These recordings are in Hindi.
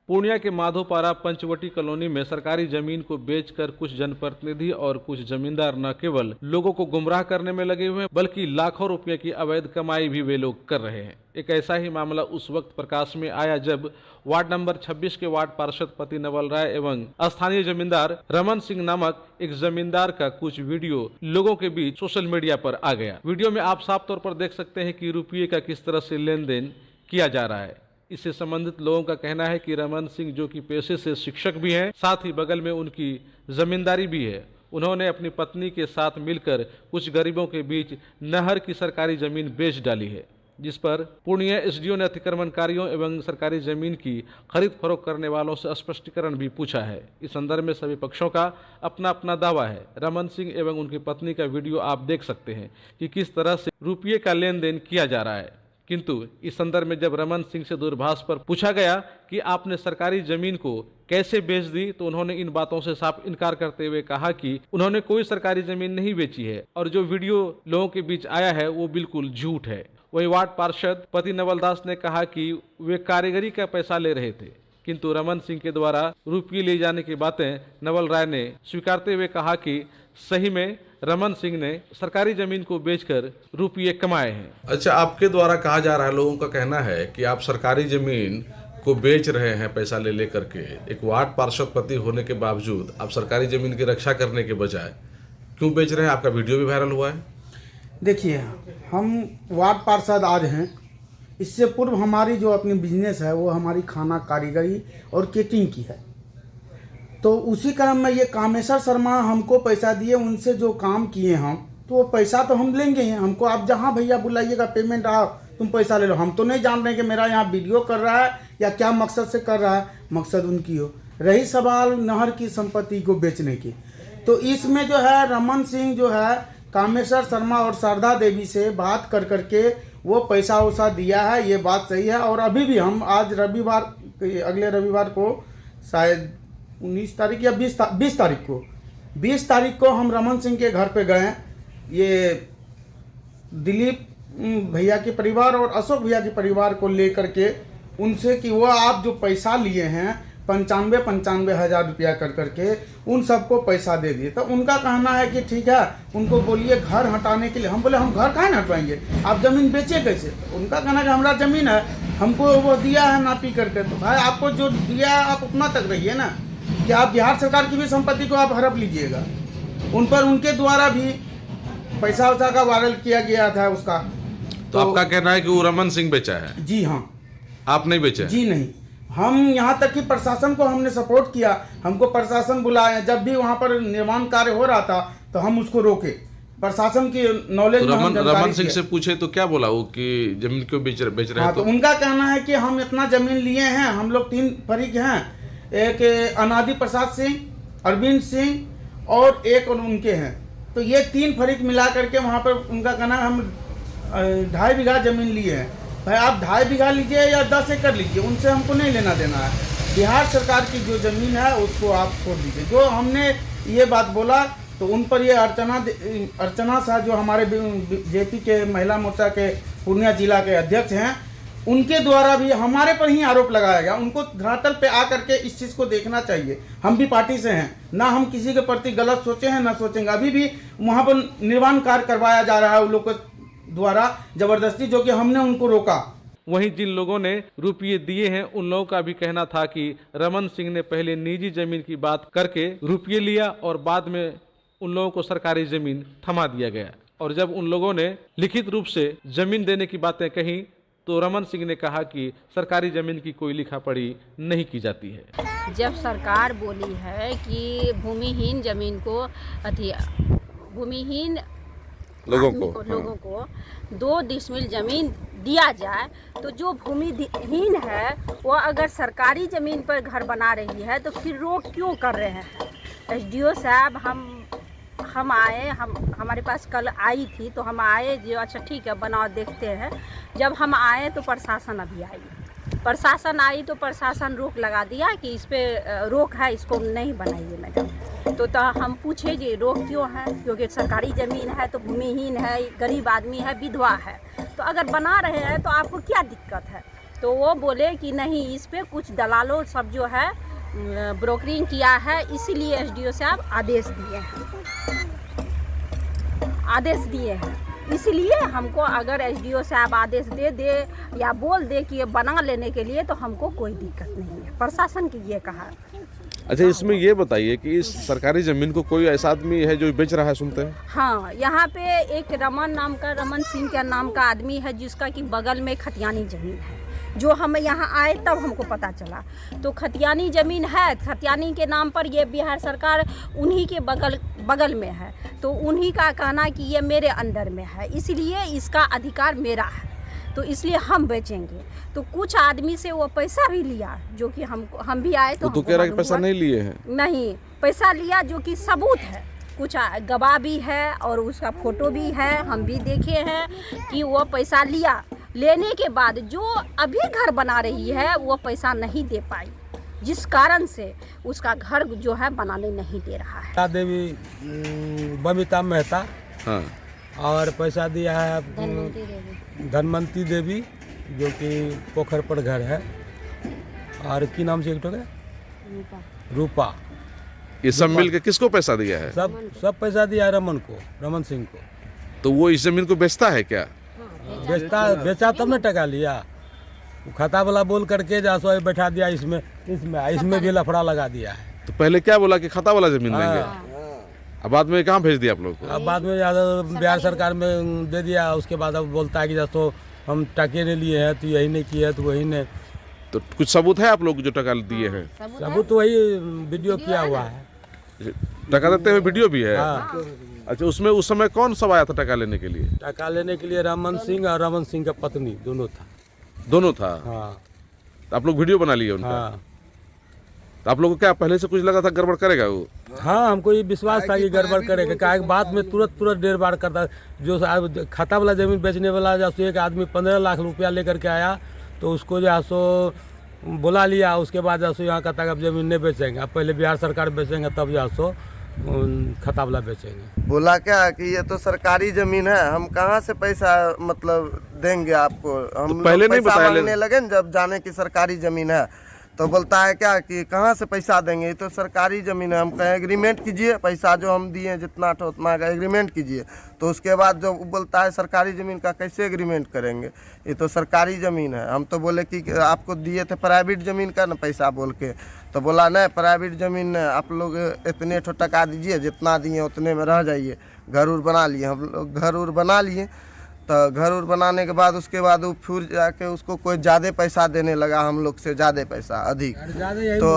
पूर्णिया के माधोपारा पंचवटी कॉलोनी में सरकारी जमीन को बेचकर कुछ जनप्रतिनिधि और कुछ जमींदार न केवल लोगों को गुमराह करने में लगे हुए हैं, बल्कि लाखों रुपए की अवैध कमाई भी वे लोग कर रहे हैं। एक ऐसा ही मामला उस वक्त प्रकाश में आया जब वार्ड नंबर 26 के वार्ड पार्षद पति नवल राय एवं स्थानीय जमींदार रमन सिंह नामक एक जमींदार का कुछ वीडियो लोगों के बीच सोशल मीडिया पर आ गया। वीडियो में आप साफ तौर पर देख सकते हैं कि रुपये का किस तरह से लेन देन किया जा रहा है। इससे संबंधित लोगों का कहना है कि रमन सिंह, जो कि पेशे से शिक्षक भी हैं, साथ ही बगल में उनकी जमींदारी भी है, उन्होंने अपनी पत्नी के साथ मिलकर कुछ गरीबों के बीच नहर की सरकारी जमीन बेच डाली है, जिस पर पूर्णिया एसडीओ ने अतिक्रमणकारियों एवं सरकारी जमीन की खरीद फरोख्त करने वालों से स्पष्टीकरण भी पूछा है। इस संदर्भ में सभी पक्षों का अपना अपना दावा है। रमन सिंह एवं उनकी पत्नी का वीडियो आप देख सकते हैं कि किस तरह से रुपये का लेन देन किया जा रहा है। किंतु इस संदर्भ में जब रमन सिंह से दूरभाष पर पूछा गया कि आपने सरकारी जमीन को कैसे बेच दी, तो उन्होंने इन बातों से साफ इनकार करते हुए कहा कि उन्होंने कोई सरकारी जमीन नहीं बेची है और जो वीडियो लोगों के बीच आया है वो बिल्कुल झूठ है। वही वार्ड पार्षद पति नवल दास ने कहा कि वे कारीगरी का पैसा ले रहे थे, किंतु रमन सिंह के द्वारा रुपये ले जाने की बातें नवल राय ने स्वीकारते हुए कहा कि सही में रमन सिंह ने सरकारी जमीन को बेचकर रुपये कमाए हैं। अच्छा, आपके द्वारा कहा जा रहा है, लोगों का कहना है कि आप सरकारी जमीन को बेच रहे हैं पैसा ले लेकर के। एक वार्ड पार्षद पति होने के बावजूद आप सरकारी जमीन की रक्षा करने के बजाय क्यों बेच रहे हैं? आपका वीडियो भी वायरल हुआ है। देखिए, हम वार्ड पार्षद आज हैं। इससे पूर्व हमारी जो अपनी बिजनेस है वो हमारी खाना कारीगरी और केटरिंग की है। तो उसी क्रम में ये कामेश्वर शर्मा हमको पैसा दिए, उनसे जो काम किए हम, तो वो पैसा तो हम लेंगे ही। हमको आप जहाँ भैया बुलाइएगा पेमेंट आओ तुम पैसा ले लो। हम तो नहीं जान रहे कि मेरा यहाँ वीडियो कर रहा है या क्या मकसद से कर रहा है, मकसद उनकी हो। रही सवाल नहर की संपत्ति को बेचने की, तो इसमें जो है रमन सिंह जो है कामेश्वर शर्मा और शारदा देवी से बात कर करके वो पैसा वैसा दिया है, ये बात सही है। और अभी भी हम आज रविवार, अगले रविवार को शायद 19 तारीख या 20 तारीख को हम रमन सिंह के घर पे गए। ये दिलीप भैया के परिवार और अशोक भैया के परिवार को लेकर के उनसे कि वो आप जो पैसा लिए हैं 95 हज़ार रुपया कर करके उन सबको पैसा दे दिए। तो उनका कहना है कि ठीक है, उनको बोलिए घर हटाने के लिए। हम बोले हम घर काहे न हटवाएंगे, आप ज़मीन बेचे कैसे? तो उनका कहना है कि हमारा ज़मीन है, हमको वो दिया है नापी करके। तो भाई आपको जो दिया है आप अपना तक रहिए ना, कि आप बिहार सरकार की भी संपत्ति को आप हड़प लीजिएगा। उन पर उनके द्वारा भी पैसा वैसा का वायरल किया गया था उसका। तो आपका कहना है कि वो रमन सिंह बेचा है? जी हाँ। आप नहीं बेचे? जी नहीं। हम यहाँ तक कि प्रशासन को हमने सपोर्ट किया, हमको प्रशासन बुलाया। जब भी वहाँ पर निर्माण कार्य हो रहा था तो हम उसको रोके, प्रशासन की नॉलेज तो में रमन सिंह से पूछे तो क्या बोला वो कि जमीन क्यों बेच रहे हैं? तो उनका कहना है कि हम इतना जमीन लिए हैं, हम लोग 3 फरीक हैं, एक अनादि प्रसाद सिंह, अरविंद सिंह और एक उनके हैं। तो ये 3 फरीक मिला करके वहाँ पर उनका कहना है हम 2.5 बीघा जमीन लिए हैं। भाई आप 2.5 बीघा लीजिए या 10 एकड़ लीजिए, उनसे हमको नहीं लेना देना है। बिहार सरकार की जो ज़मीन है उसको आप छोड़ दीजिए। जो हमने ये बात बोला तो उन पर ये अर्चना शाह जो हमारे जेपी के महिला मोर्चा के पूर्णिया जिला के अध्यक्ष हैं, उनके द्वारा भी हमारे पर ही आरोप लगाया गया। उनको धरातल पे आकर के इस चीज़ को देखना चाहिए। हम भी पार्टी से हैं, ना हम किसी के प्रति गलत सोचे हैं ना सोचेंगे। अभी भी वहाँ पर निर्माण कार्य करवाया जा रहा है उन लोगों के द्वारा जबरदस्ती, जो कि हमने उनको रोका। वहीं जिन लोगों ने रुपये दिए हैं उन लोगों का भी कहना था कि रमन सिंह ने पहले निजी जमीन की बात करके रुपये लिया और बाद में उन लोगों को सरकारी जमीन थमा दिया गया। और जब उन लोगों ने लिखित रूप से जमीन देने की बातें कही तो रमन सिंह ने कहा कि सरकारी जमीन की कोई लिखा पढ़ी नहीं की जाती है। जब सरकार बोली है कि भूमिहीन जमीन को भूमिहीन लोगों को 2 डिसमिल जमीन दिया जाए, तो जो भूमिहीन है वो अगर सरकारी ज़मीन पर घर बना रही है तो फिर रोक क्यों कर रहे हैं? एसडीओ साहब हम आए, हमारे पास कल आई थी तो हम आए, जो अच्छा ठीक है बनाओ देखते हैं। जब हम आए तो प्रशासन अभी आई, प्रशासन आई तो प्रशासन रोक लगा दिया कि इस पे रोक है, इसको नहीं बनाइए मैडम। तो हम पूछे जी रोक क्यों है? क्योंकि सरकारी ज़मीन है तो भूमिहीन है, गरीब आदमी है, विधवा है, तो अगर बना रहे हैं तो आपको क्या दिक्कत है? तो वो बोले कि नहीं, इस पे कुछ दलालों सब जो है ब्रोकरिंग किया है, इसीलिए एसडीओ साहब आदेश दिए हैं। इसलिए हमको अगर एसडीओ साहब आदेश दे या बोल दे कि ये बना लेने के लिए, तो हमको कोई दिक्कत नहीं है। प्रशासन की ये कहा। अच्छा, इसमें ये बताइए कि इस सरकारी जमीन को कोई ऐसा आदमी है जो बेच रहा है, सुनते हैं? हाँ, यहाँ पे एक रमन सिंह का नाम का आदमी है, जिसका कि बगल में खतियानी जमीन है। जो हम यहाँ आए तब हमको पता चला, तो खतियानी ज़मीन है। खतियानी के नाम पर ये बिहार सरकार उन्हीं के बगल में है, तो उन्हीं का कहना कि ये मेरे अंडर में है, इसलिए इसका अधिकार मेरा है, तो इसलिए हम बेचेंगे। तो कुछ आदमी से वो पैसा भी लिया, जो कि हम भी आए तो कह रहा है कि पैसा नहीं लिए हैं। नहीं, पैसा लिया, जो कि सबूत है, कुछ गवाह भी है और उसका फोटो भी है, हम भी देखे हैं कि वो पैसा लिया। लेने के बाद जो अभी घर बना रही है वो पैसा नहीं दे पाई, जिस कारण से उसका घर जो है बनाने नहीं दे रहा है। देवी बबीता मेहता, हाँ, और पैसा दिया है धनवंती देवी, जो कि पोखर पर घर है, और की नाम से एक रूपा। ये सब मिल के किसको पैसा दिया है? सब पैसा दिया है रमन सिंह को। तो वो इस जमीन को बेचता है क्या? बेचा तब न टका लिया। खाता वाला बोल करके जासो बैठा दिया, इसमें भी लफड़ा लगा दिया है। तो पहले क्या बोला कि खाता वाला जमीन लेंगे, अब बाद में कहाँ भेज दिया आप लोग को? अब बाद में बिहार सरकार में दे दिया। उसके बाद अब बोलता है कि जैसो हम टके ने लिए हैं, तो यही नहीं किया, तो वही ने। तो कुछ सबूत है आप लोग जो टका दिए हैं? सबूत तो वही वीडियो किया हुआ है। टका देते हुए वीडियो भी है? हाँ। अच्छा, उसमें उस समय कौन सब आया था टका लेने के लिए? टका लेने के लिए रमन सिंह और रमन सिंह का पत्नी दोनों था। हाँ। तो आप लोग वीडियो बना लिए उनका? हाँ। तो आप लोग को क्या पहले से कुछ लगा था गड़बड़ करेगा वो? हाँ, हमको ये विश्वास था कि गड़बड़ करेगा। क्या बात में तुरंत डेढ़ बार करता। जो खाता वाला जमीन बेचने वाला जैसे एक आदमी 15 लाख रुपया लेकर के आया, तो उसको जो है सो बुला लिया। उसके बाद जैसो यहाँ कहता है अब जमीन नहीं बेचेंगे, अब पहले बिहार सरकार बेचेंगे, तब जो सो खाता वाला बेचेंगे। बोला क्या कि ये तो सरकारी जमीन है, हम कहाँ से पैसा मतलब देंगे आपको। हम तो पहले नहीं पैसा बताया मांगने लगे न, जब जाने की सरकारी जमीन है, तो बोलता है क्या कि कहाँ से पैसा देंगे, ये तो सरकारी ज़मीन है। हम कहें एग्रीमेंट कीजिए, पैसा जो हम दिए जितना था उतना का एग्रीमेंट कीजिए। तो उसके बाद जो बोलता है सरकारी ज़मीन का कैसे एग्रीमेंट करेंगे, ये तो सरकारी ज़मीन है। हम तो बोले कि आपको दिए थे प्राइवेट ज़मीन का ना पैसा बोल के, तो बोला नहीं प्राइवेट ज़मीन आप लोग इतने ठो टका दीजिए, जितना दिए उतने में रह जाइए। घर उर बना लिए, हम लोग घर उर बना लिए। तो घर उर बनाने के बाद उसके बाद वो फिर जाके उसको कोई ज़्यादा पैसा देने लगा, हम लोग से ज़्यादा पैसा अधिक। तो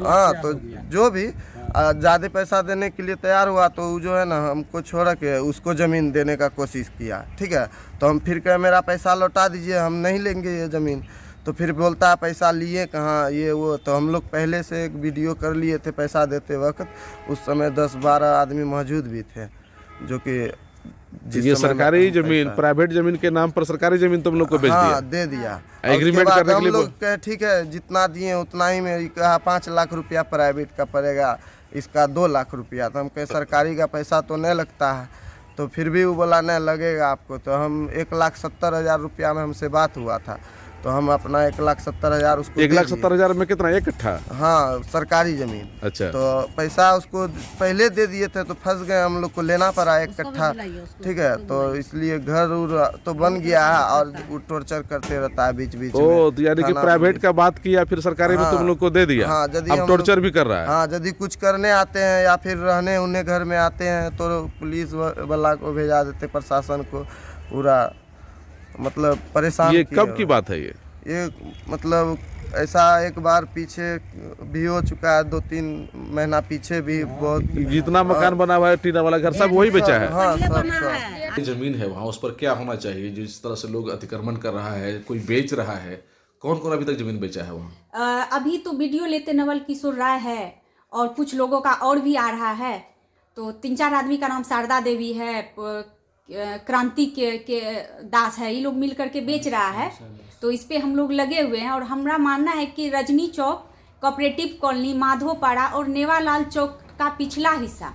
हाँ, तो जो भी ज़्यादा पैसा देने के लिए तैयार हुआ, तो वो जो है ना हमको छोड़ के उसको ज़मीन देने का कोशिश किया। ठीक है, तो हम फिर कहे मेरा पैसा लौटा दीजिए, हम नहीं लेंगे ये ज़मीन। तो फिर बोलता है पैसा लिए कहाँ, ये वो। तो हम लोग पहले से एक वीडियो कर लिए थे पैसा देते वक्त, उस समय 10-12 आदमी मौजूद भी थे, जो कि ये सरकारी जमीन प्राइवेट जमीन के नाम पर सरकारी जमीन तुम लोग को बेच दिया? दे दिया। एग्रीमेंट करने के हम लिए लोग कहे ठीक है, जितना दिए उतना ही में। कहा 5 लाख रुपया प्राइवेट का पड़ेगा, इसका 2 लाख रुपया। तो हम कहे सरकारी का पैसा तो नहीं लगता है, तो फिर भी वो बोला नहीं लगेगा आपको। तो हम 1,70,000 रुपया में हमसे बात हुआ था, तो हम अपना 1,70,000 उसको 1,70,000 में कितना, एक कट्ठा? हाँ, सरकारी जमीन। अच्छा, तो पैसा उसको पहले दे दिए थे, तो फंस गए, हम लोग को लेना पड़ा 1 कट्ठा। ठीक है, तो इसलिए घर उर तो बन गया है, और वो टॉर्चर करते रहता है बीच बीच में। तो यानी कि प्राइवेट का बात किया, फिर सरकारी में तुम लोग को दे दिया। हाँ, अब टॉर्चर भी कर रहा है। हाँ, यदि कुछ करने आते हैं या फिर रहने उन्हें घर में आते हैं, तो पुलिस वाला को भेजा देते, प्रशासन को पूरा मतलब परेशान। ये कब की बात है? ये मतलब ऐसा एक बार पीछे भी हो चुका है, 2-3 महीना पीछे भी। बहुत जितना मकान बना हुआ है टीना वाला घर सब वही बेचा है? हाँ, सब जमीन है वहाँ, उस पर क्या होना चाहिए? जिस तरह से लोग अतिक्रमण कर रहा है, कोई बेच रहा है, कौन कौन अभी तक जमीन बेचा है वहाँ? अभी तो वीडियो लेते नवल किशोर राय है, और कुछ लोगों का और भी आ रहा है। तो 3-4 आदमी का नाम शारदा देवी है, क्रांति के दास है, ये लोग मिल करके बेच रहा है। तो इस पे हम लोग लगे हुए हैं, और हमारा मानना है कि रजनी चौक, कोऑपरेटिव कॉलोनी, माधोपाड़ा और नेवालाल चौक का पिछला हिस्सा,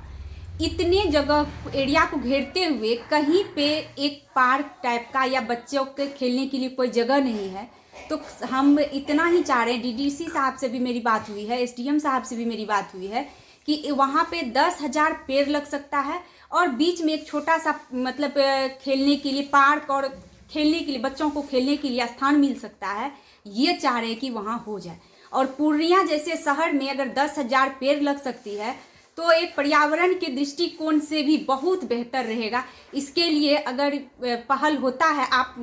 इतने जगह एरिया को घेरते हुए कहीं पे एक पार्क टाइप का या बच्चों के खेलने के लिए कोई जगह नहीं है, तो हम इतना ही चाह रहे हैं, डीडीसी साहब से भी मेरी बात हुई है, एसडीएम साहब से भी मेरी बात हुई है कि वहाँ पे 10,000 पेड़ लग सकता है और बीच में एक छोटा सा मतलब खेलने के लिए पार्क और खेलने के लिए बच्चों को खेलने के लिए स्थान मिल सकता है। ये चाह रहे हैं कि वहाँ हो जाए। और पूर्णिया जैसे शहर में अगर 10,000 पेड़ लग सकती है तो एक पर्यावरण के दृष्टिकोण से भी बहुत बेहतर रहेगा। इसके लिए अगर पहल होता है आप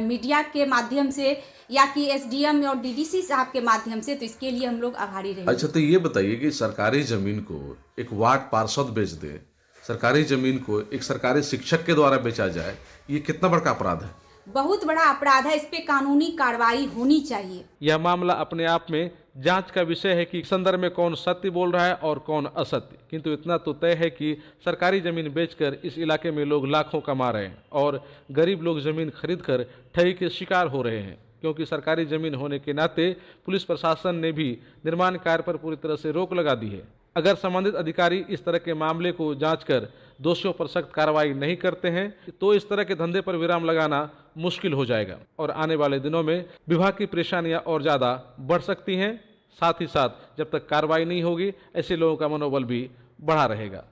मीडिया के माध्यम से या कि एसडीएम और डीडीसी साहब के माध्यम से, तो इसके लिए हम लोग आभारी रहेंगे। अच्छा, तो ये बताइए कि सरकारी जमीन को एक वार्ड पार्षद बेच दे, सरकारी जमीन को एक सरकारी शिक्षक के द्वारा बेचा जाए, ये कितना बड़ा अपराध है? बहुत बड़ा अपराध है, इस पे कानूनी कार्रवाई होनी चाहिए। यह मामला अपने आप में जांच का विषय है कि संदर्भ में कौन सत्य बोल रहा है और कौन असत्य। किंतु इतना तो तय है कि सरकारी जमीन बेचकर इस इलाके में लोग लाखों कमा रहे हैं और गरीब लोग जमीन खरीदकर ठगी के शिकार हो रहे हैं, क्योंकि सरकारी जमीन होने के नाते पुलिस प्रशासन ने भी निर्माण कार्य पर पूरी तरह से रोक लगा दी है। अगर संबंधित अधिकारी इस तरह के मामले को जांचकर दोषियों पर सख्त कार्रवाई नहीं करते हैं तो इस तरह के धंधे पर विराम लगाना मुश्किल हो जाएगा और आने वाले दिनों में विभाग की परेशानियां और ज़्यादा बढ़ सकती हैं। साथ ही साथ जब तक कार्रवाई नहीं होगी ऐसे लोगों का मनोबल भी बढ़ा रहेगा।